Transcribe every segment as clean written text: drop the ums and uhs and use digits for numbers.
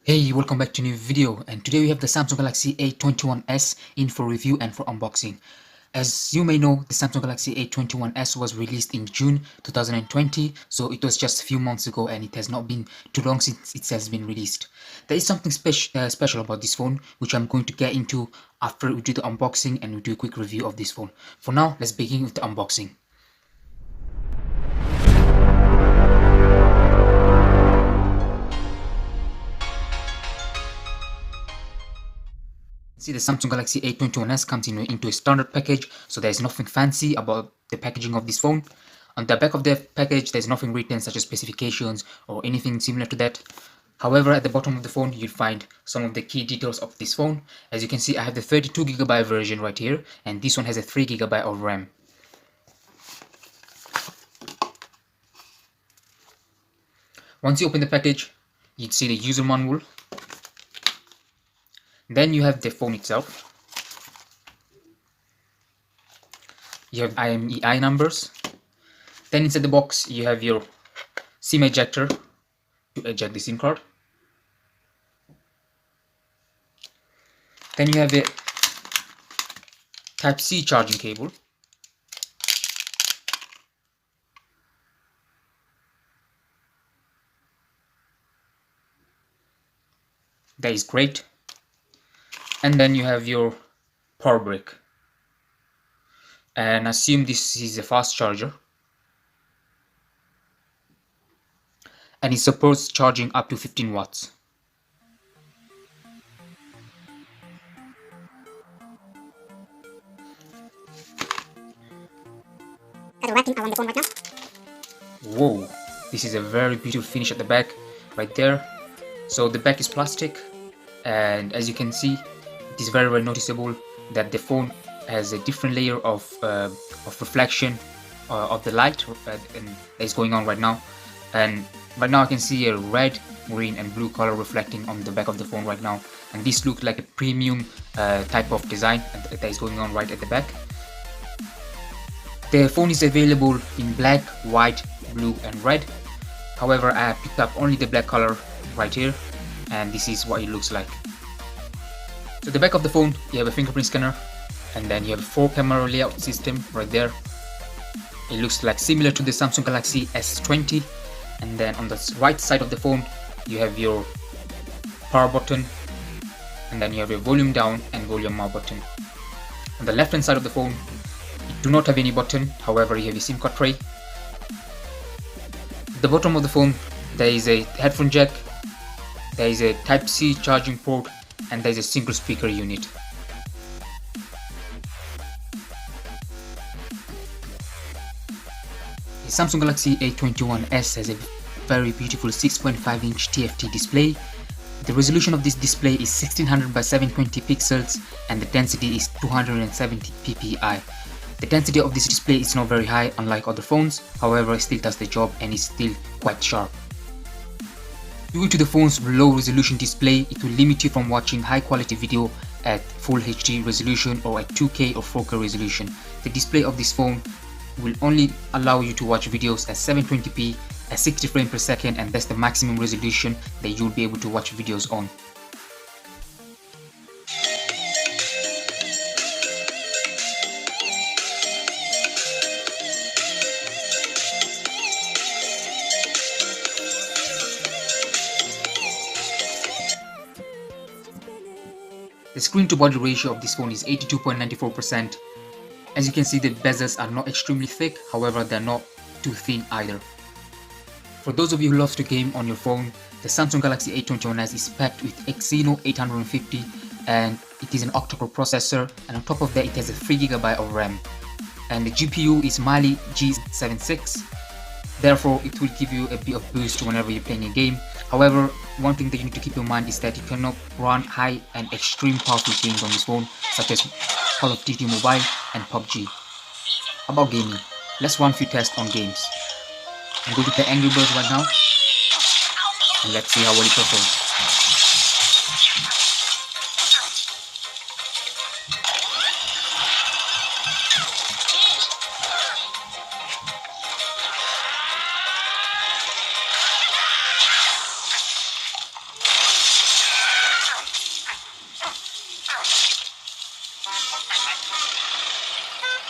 Hey, welcome back to a new video, and today we have the Samsung Galaxy A21s in for review and for unboxing. As you may know, the Samsung Galaxy A21s was released in June 2020, so it was just a few months ago and it has not been too long since it has been released. There is something special about this phone, which I'm going to get into after we do the unboxing and we do a quick review of this phone. For now, let's begin with the unboxing. See, the Samsung Galaxy A21s comes into a standard package, so there's nothing fancy about the packaging of this phone. On the back of the package, there's nothing written such as specifications or anything similar to that. However, at the bottom of the phone, you'll find some of the key details of this phone. As you can see, I have the 32GB version right here, and this one has a 3GB of RAM. Once you open the package, you'd see the user manual. Then you have the phone itself. You have IMEI numbers. Then inside the box you have your SIM ejector to eject the SIM card. Then you have a Type-C charging cable. That is great. And then you have your power brick. And assume this is a fast charger. And it supports charging up to 15 watts. Wrapping around the phone right now. Whoa, this is a very beautiful finish at the back, right there. So the back is plastic, and as you can see, it is very noticeable that the phone has a different layer of reflection of the light that is going on right now. And right now I can see a red, green and blue color reflecting on the back of the phone right now, and this looks like a premium type of design that is going on right at the back. The phone is available in black, white, blue and red. However, I have picked up only the black color right here, and this is what it looks like. So the back of the phone, you have a fingerprint scanner, and then you have a 4-camera layout system right there. It looks like similar to the Samsung Galaxy S20. And then on the right side of the phone, you have your power button, and then you have your volume down and volume up button. On the left hand side of the phone, you do not have any button, however you have a SIM card tray. At the bottom of the phone, there is a headphone jack, there is a Type-C charging port, and there is a single speaker unit. The Samsung Galaxy A21s has a very beautiful 6.5-inch TFT display. The resolution of this display is 1600 by 720 pixels and the density is 270 ppi. The density of this display is not very high unlike other phones, however it still does the job and is still quite sharp. Due to the phone's low resolution display, it will limit you from watching high quality video at Full HD resolution or at 2K or 4K resolution. The display of this phone will only allow you to watch videos at 720p at 60 frames per second, and that's the maximum resolution that you'll be able to watch videos on. The screen to body ratio of this phone is 82.94%. As you can see, the bezels are not extremely thick, however they're not too thin either. For those of you who love to game on your phone, the Samsung Galaxy A21s is packed with Exynos 850 and it is an octa-core processor, and on top of that it has a 3GB of RAM. And the GPU is Mali G76, therefore it will give you a bit of boost whenever you're playing a game. However, one thing that you need to keep in mind is that you cannot run high and extreme powerful games on this phone, such as Call of Duty Mobile and PUBG. About gaming, let's run a few tests on games. I'm going to play Angry Birds right now, and let's see how well it performs.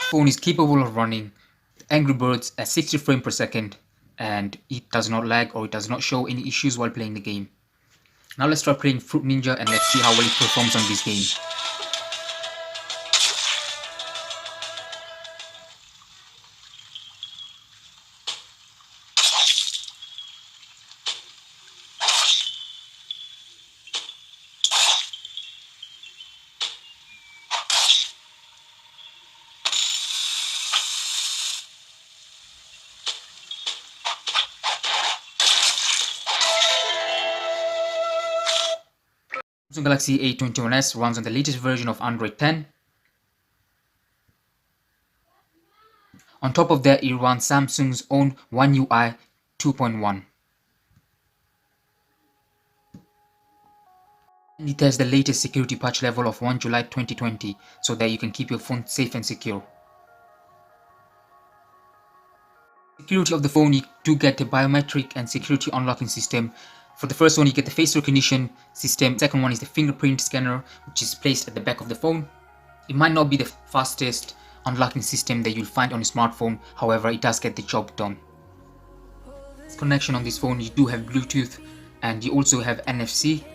phone is capable of running Angry Birds at 60 frames per second, and it does not lag or it does not show any issues while playing the game. Now let's try playing Fruit Ninja and let's see how well it performs on this game. Samsung Galaxy A21s runs on the latest version of Android 10. On top of that, it runs Samsung's own One UI 2.1. And it has the latest security patch level of 1 July 2020, so that you can keep your phone safe and secure. Security of the phone, you do get a biometric and security unlocking system. For the first one, you get the face recognition system. The second one is the fingerprint scanner, which is placed at the back of the phone. It might not be the fastest unlocking system that you'll find on a smartphone, however, it does get the job done. Connection on this phone, you do have Bluetooth and you also have NFC.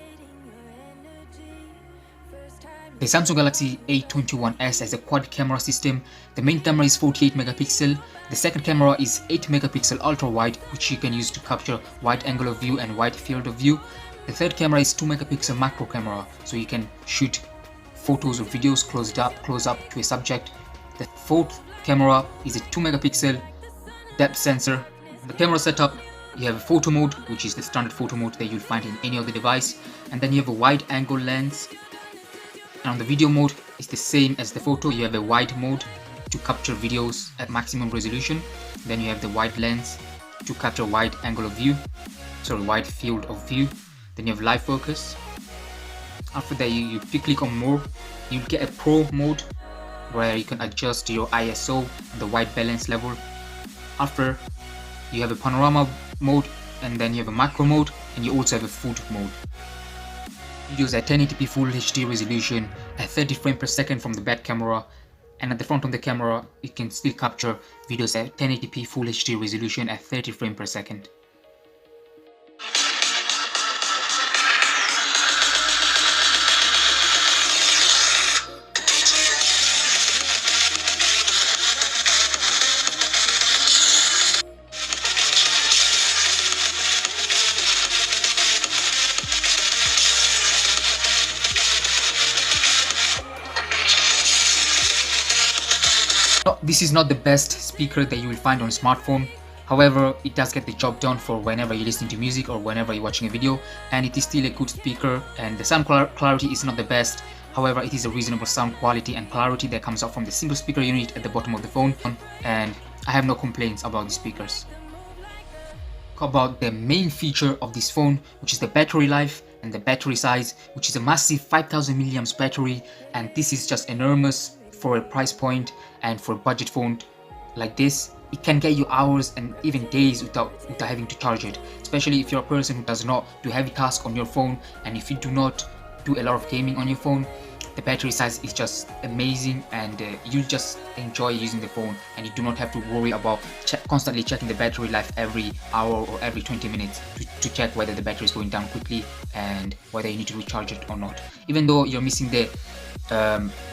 The Samsung Galaxy A21s has a quad camera system. The main camera is 48 megapixel. The second camera is 8 megapixel ultra wide, which you can use to capture wide angle of view and wide field of view. The third camera is 2 megapixel macro camera, so you can shoot photos or videos close up to a subject. The fourth camera is a 2 megapixel depth sensor. The camera setup, you have a photo mode, which is the standard photo mode that you'll find in any other device, and then you have a wide angle lens. And on the video mode, it's the same as the photo. You have a wide mode to capture videos at maximum resolution. Then you have the wide lens to capture wide angle of view, wide field of view. Then you have live focus. After that, if you click on more, you'll get a pro mode where you can adjust your ISO and the white balance level. After, you have a panorama mode, and then you have a macro mode, and you also have a food mode. Videos at 1080p Full HD resolution at 30 frames per second from the back camera, and at the front of the camera you can still capture videos at 1080p Full HD resolution at 30 frames per second. This is not the best speaker that you will find on a smartphone. However, it does get the job done for whenever you're listening to music or whenever you're watching a video, and it is still a good speaker, and the sound clarity is not the best. However, it is a reasonable sound quality and clarity that comes out from the single speaker unit at the bottom of the phone, and I have no complaints about the speakers. Talk about the main feature of this phone, which is the battery life and the battery size, which is a massive 5000 mAh battery, and this is just enormous for a price point, and for a budget phone like this, it can get you hours and even days without having to charge it, especially if you're a person who does not do heavy tasks on your phone, and if you do not do a lot of gaming on your phone. The battery size is just amazing, and you just enjoy using the phone, and you do not have to worry about constantly checking the battery life every hour or every 20 minutes to check whether the battery is going down quickly and whether you need to recharge it or not. Even though you're missing the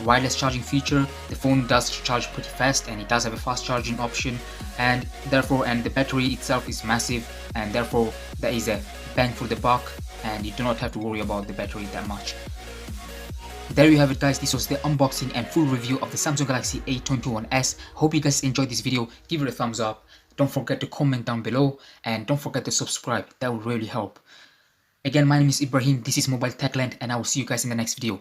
wireless charging feature, the phone does charge pretty fast, and it does have a fast charging option, and the battery itself is massive, and therefore there is a bang for the buck, and you do not have to worry about the battery that much. There you have it, guys. This was the unboxing and full review of the Samsung Galaxy A21s. Hope you guys enjoyed this video. Give it a thumbs up. Don't forget to comment down below, and don't forget to subscribe. That will really help. Again, my name is Ibrahim. This is Mobile Techland, and I will see you guys in the next video.